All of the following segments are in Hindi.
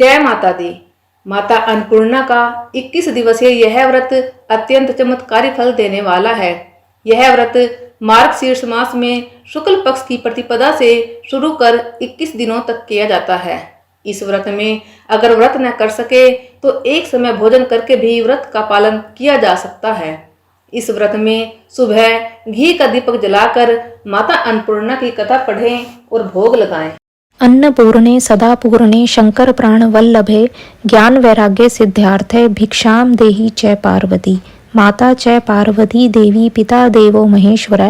जय माता दी। माता अन्नपूर्णा का 21 दिवसीय यह व्रत अत्यंत चमत्कारी फल देने वाला है। यह व्रत मार्गशीर्ष मास में शुक्ल पक्ष की प्रतिपदा से शुरू कर 21 दिनों तक किया जाता है। इस व्रत में अगर व्रत न कर सके तो एक समय भोजन करके भी व्रत का पालन किया जा सकता है। इस व्रत में सुबह घी का दीपक जलाकर माता अन्नपूर्णा की कथा पढ़ें और भोग लगाएं। अन्नपूर्णे सदा पूर्णे शंकर प्राण वल्लभे ज्ञान वैराग्य सिद्धार्थे भिक्षाम देहि च पार्वती। माता च पार्वती देवी पिता देवो महेश्वर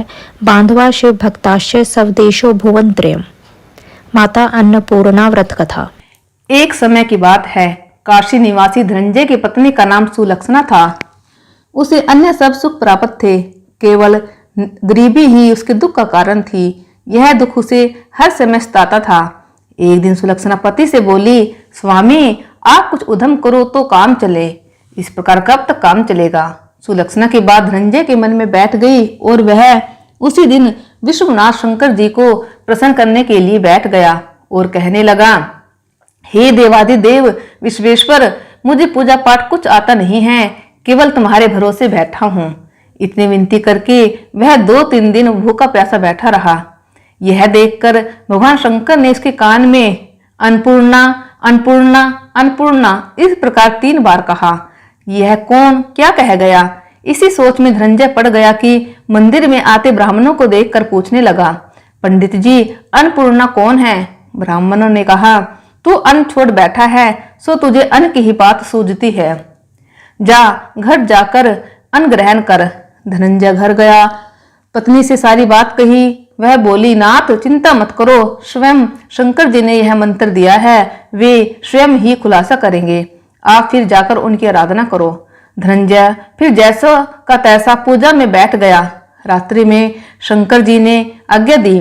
बांधवा शिव भक्ताश्च स्वदेशो भुवनत्रयम्। माता अन्नपूर्णा व्रत कथा। एक समय की बात है, काशी निवासी धनंजय की पत्नी का नाम सुलक्षणा था। उसे अन्य सब सुख प्राप्त थे, केवल गरीबी ही उसके दुख का कारण थी। यह दुख उसे हर समय सताता था। एक दिन सुलक्षणा पति से बोली, स्वामी आप कुछ उद्यम करो तो काम चले। इस प्रकार कब तक काम चलेगा? सुलक्षणा की बात धनंजय के मन में बैठ गई और वह उसी दिन विश्वनाथ शंकर जी को प्रसन्न करने के लिए बैठ गया और कहने लगा, हे देवाधिदेव विश्वेश्वर, मुझे पूजा पाठ कुछ आता नहीं है, केवल तुम्हारे भरोसे बैठा हूँ। इतनी विनती करके वह 2-3 दिन भूखा प्यासा बैठा रहा। यह देखकर भगवान शंकर ने इसके कान में अन्नपूर्णा अन्नपूर्णा अन्नपूर्णा इस प्रकार 3 बार कहा। यह कौन क्या कह गया? इसी सोच में धनंजय पड़ गया कि मंदिर में आते ब्राह्मणों को देखकर पूछने लगा, पंडित जी अन्नपूर्णा कौन है? ब्राह्मणों ने कहा, तू अन्न छोड़ बैठा है सो तुझे अन्न की ही बात सूझती है। जा घर जाकर अन्न ग्रहण कर। धनंजय घर गया, पत्नी से सारी बात कही। वह बोली, नाथ चिंता मत करो, स्वयं शंकर जी ने यह मंत्र दिया है, वे स्वयं ही खुलासा करेंगे। आप फिर जाकर उनकी आराधना करो। धनंजय फिर जैसा का तैसा पूजा में बैठ गया। रात्रि में शंकर जी ने आज्ञा दी,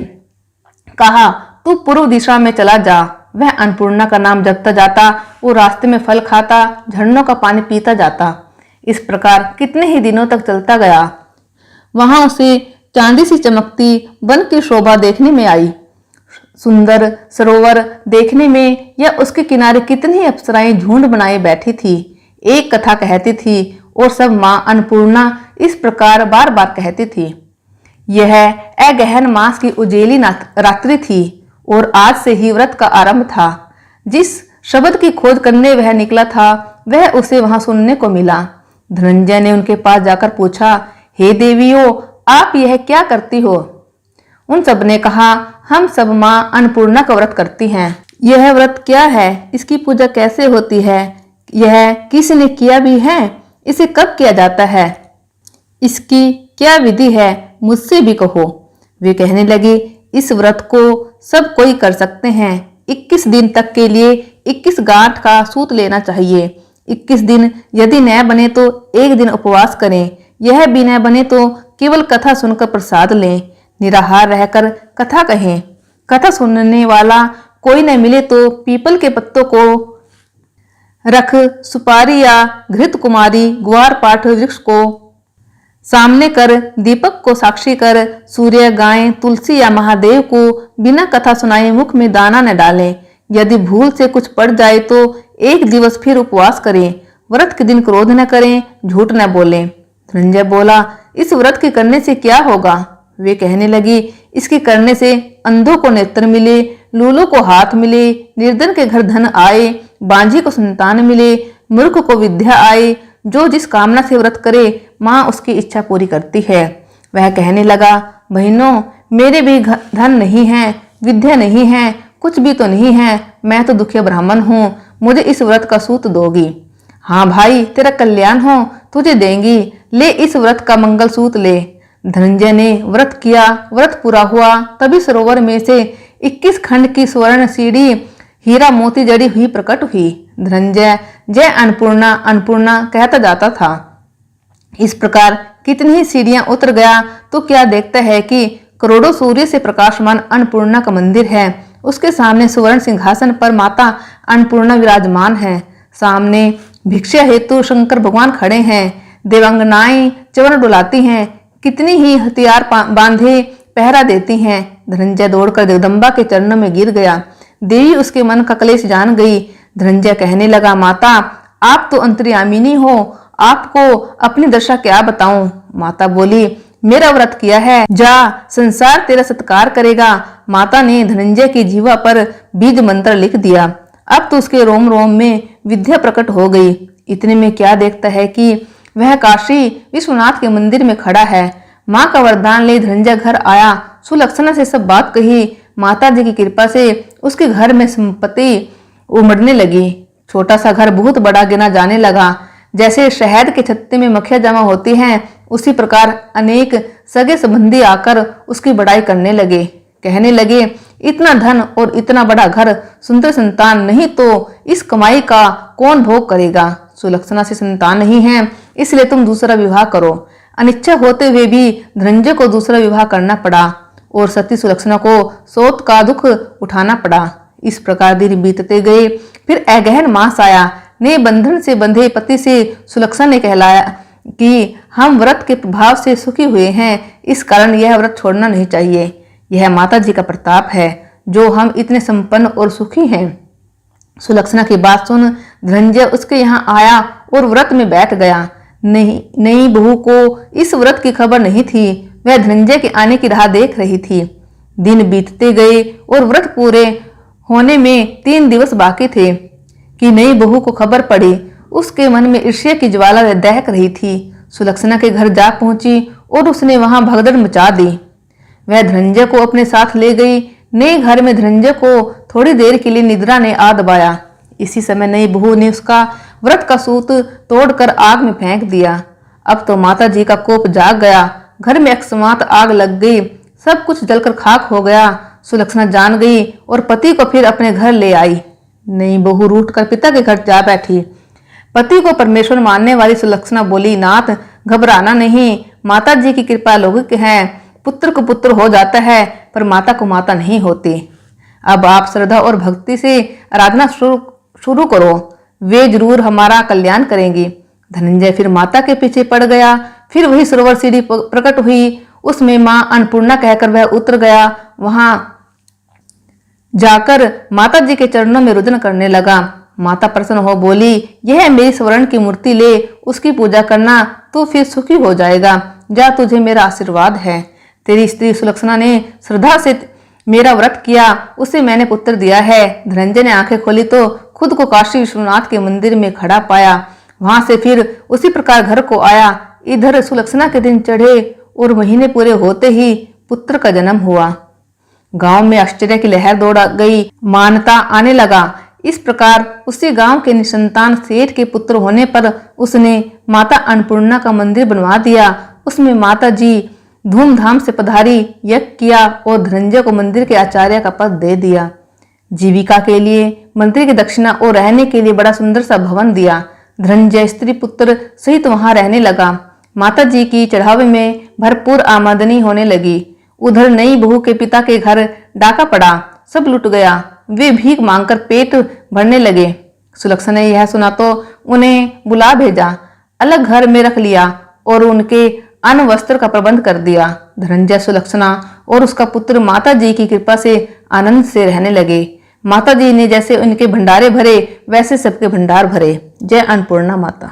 कहा तू पूर्व दिशा में चला जा। वह अन्नपूर्णा का नाम जपता जाता और रास्ते में फल खाता, झरनों का पानी पीता जाता। इस प्रकार कितने ही दिनों तक चलता गया। वहां उसे चांदी सी चमकती वन की शोभा देखने में आई। सुंदर सरोवर देखने में या उसके किनारे कितनी अप्सराएं झुंड बनाए बैठी थी। एक कथा कहती थी और सब मां अन्नपूर्णा इस प्रकार बार बार कहती थी। यह अगहन मास की उजेली रात्रि थी और आज से ही व्रत का आरंभ था। जिस शब्द की खोज करने वह निकला था वह उसे वहां सुनने को मिला। धनंजय ने उनके पास जाकर पूछा, हे देवियों, आप यह क्या करती हो? उन सब ने कहा, हम सब मां अन्नपूर्णा का व्रत करती हैं। यह व्रत क्या है? इसकी पूजा कैसे होती है? यह किसने किया भी है? इसे कब किया जाता है? इसकी क्या विधि है? मुझसे भी कहो। वे कहने लगे, इस व्रत को सब कोई कर सकते हैं। 21 दिन तक के लिए 21 गांठ का सूत लेना चाहिए। 21 दिन यदि न बने तो एक दिन उपवास करें। यह भी न बने तो केवल कथा सुनकर प्रसाद लें। निराहार रहकर कथा कहें। कथा सुनने वाला कोई न मिले तो पीपल के पत्तों को रख, सुपारी या घृत कुमारी ग्वार पाठ वृक्ष को सामने कर, दीपक को साक्षी कर, सूर्य, गाय, तुलसी या महादेव को बिना कथा सुनाए मुख में दाना न डालें। यदि भूल से कुछ पड़ जाए तो एक दिवस फिर उपवास करें। व्रत के दिन क्रोध न करें, झूठ न बोलें। धनंजय बोला, इस व्रत के करने से क्या होगा? वे कहने लगी, इसके करने से अंधों को नेत्र मिले, लूलों को हाथ मिले, निर्धन के घर धन आए, बांझी को संतान मिले, मूर्ख को विद्या आए। जो जिस कामना से व्रत करे माँ उसकी इच्छा पूरी करती है। वह कहने लगा, बहनों, मेरे भी धन नहीं है, विद्या नहीं है, कुछ भी तो नहीं है। मैं तो दुखिया ब्राह्मण हूँ, मुझे इस व्रत का सूत दोगी? हाँ भाई, तेरा कल्याण हो, तुझे देंगी। ले इस व्रत का मंगल सूत ले। धनंजय ने व्रत किया। व्रत पूरा हुआ तभी सरोवर में से 21 खंड की स्वर्ण सीढ़ी हीरा मोती जड़ी हुई प्रकट हुई। धनंजय जय अन्नपूर्णा अन्नपूर्णा कहता जाता था। इस प्रकार कितनी ही सीढ़ियां उतर गया तो क्या देखता है कि करोड़ों सूर्य से प्रकाशमान अन्नपूर्णा का मंदिर है। उसके सामने सुवर्ण सिंहासन पर माता अन्नपूर्णा विराजमान है। सामने भिक्षा हेतु शंकर भगवान खड़े हैं। देवांगनाएं चरण डुलाती हैं। कितनी ही हथियार बांधे पहरा देती हैं। धनंजय दौड़कर जगदम्बा के चरणों में गिर गया। देवी उसके मन का क्लेश जान गई। धनंजय कहने लगा, माता आप तो अंतर्यामिनी हो, आपको अपनी दशा क्या बताऊं। माता बोली, मेरा व्रत किया है, जा संसार तेरा सत्कार करेगा। माता ने धनंजय की जीवा पर बीज मंत्र लिख दिया। अब तो उसके रोम रोम में विद्या प्रकट हो गई। इतने में क्या देखता है कि वह काशी विश्वनाथ के मंदिर में खड़ा है। माँ का वरदान ले धनंजय घर आया, सुलक्षणा से सब बात कही। माता जी की कृपा से उसके घर में संपत्ति उमड़ने लगी। छोटा सा घर बहुत बड़ा गिना जाने लगा। जैसे शहद के छत्ते में मक्खियां जमा होती हैं, उसी प्रकार अनेक सगे संबंधी आकर उसकी बड़ाई करने लगे। कहने लगे, इतना धन और इतना बड़ा घर, सुंदर संतान नहीं तो इस कमाई का कौन भोग करेगा। सुलक्षणा से संतान नहीं है, इसलिए तुम दूसरा विवाह करो। अनिच्छा होते हुए भी धनंजय को दूसरा विवाह करना पड़ा और सती सुलक्षणा को सोत का दुख उठाना पड़ा। इस प्रकार दिन बीतते गए। फिर अगहन मास आया। नए बंधन से बंधे पति से सुलक्षणा ने कहलाया कि हम व्रत के प्रभाव से सुखी हुए हैं, इस कारण यह व्रत छोड़ना नहीं चाहिए। यह माता जी का प्रताप है जो हम इतने संपन्न और सुखी हैं। सुलक्षणा की बात सुन धनंजय उसके यहाँ आया और व्रत में बैठ गया। नई बहू को इस व्रत की खबर नहीं थी। वह धनंजय के आने की राह देख रही थी। दिन बीतते गए और व्रत पूरे होने में 3 दिवस बाकी थे कि नई बहू को खबर पड़ी। उसके मन में ईर्ष्या की ज्वाला दहक रही थी। सुलक्षणा के घर जा पहुंची और उसने वहां भगदड़ मचा दी। वह धनंजय को अपने साथ ले गई। नए घर में धनंजय को थोड़ी देर के लिए निद्रा ने आ दबाया। इसी समय नई बहू ने उसका व्रत का सूत तोड़कर आग में फेंक दिया। अब तो माता जी का कोप जाग गया। घर में अकस्मात आग लग गई। सब कुछ जलकर खाक हो गया। सुलक्षणा जान गई और पति को फिर अपने घर ले आई। नई बहू रूठ कर पिता के घर जा बैठी। पति को परमेश्वर मानने वाली सुलक्षणा बोली, नाथ घबराना नहीं, माता जी की कृपा लौकिक है। पुत्र को पुत्र हो जाता है पर माता को माता नहीं होती। अब आप श्रद्धा और भक्ति से आराधना शुरू करो, वे जरूर हमारा कल्याण करेंगी। धनंजय फिर माता के पीछे पड़ गया। फिर वही सरोवर सीढ़ी प्रकट हुई। उसमें मां अन्नपूर्णा कहकर वह उतर गया। वहां जाकर माता जी के चरणों में रुदन करने लगा। माता प्रसन्न हो बोली, यह मेरी स्वर्ण की मूर्ति ले, उसकी पूजा करना तो फिर सुखी हो जाएगा। जा, तुझे मेरा आशीर्वाद है। तेरी स्त्री सुलक्षणा ने श्रद्धा से मेरा व्रत किया, उसे मैंने पुत्र दिया है। धनंजय ने आंखें खोली तो खुद को काशी विश्वनाथ के मंदिर में खड़ा पाया। वहां से फिर उसी प्रकार घर को आया। इधर सुलक्षणा के दिन चढ़े और महीने पूरे होते ही पुत्र का जन्म हुआ। गांव में आश्चर्य की लहर दौड़ गई। मान्यता आने लगा। इस प्रकार उसी गांव के निसंतान सेठ के पुत्र होने पर उसने माता अन्नपूर्णा का मंदिर बनवा दिया। उसमें माता जी धूमधाम से पधारी, यज्ञ किया और धनंजय को मंदिर के आचार्य का पद दे दिया। जीविका के लिए मंदिर की दक्षिणा और रहने के लिए बड़ा सुंदर सा भवन दिया। धनंजय स्त्री पुत्र सहित वहां रहने लगा। माता जी की चढ़ावे में भरपूर आमदनी होने लगी। उधर नई बहू के पिता के घर डाका पड़ा, सब लुट गया। वे भीख मांगकर पेट भरने लगे। सुलक्षणा ने यह सुना तो उन्हें बुला भेजा, अलग घर में रख लिया और उनके अन्न वस्त्र का प्रबंध कर दिया। धनंजय, सुलक्षणा और उसका पुत्र माता जी की कृपा से आनंद से रहने लगे। माता जी ने जैसे उनके भंडारे भरे वैसे सबके भंडार भरे। जय अन्नपूर्णा माता।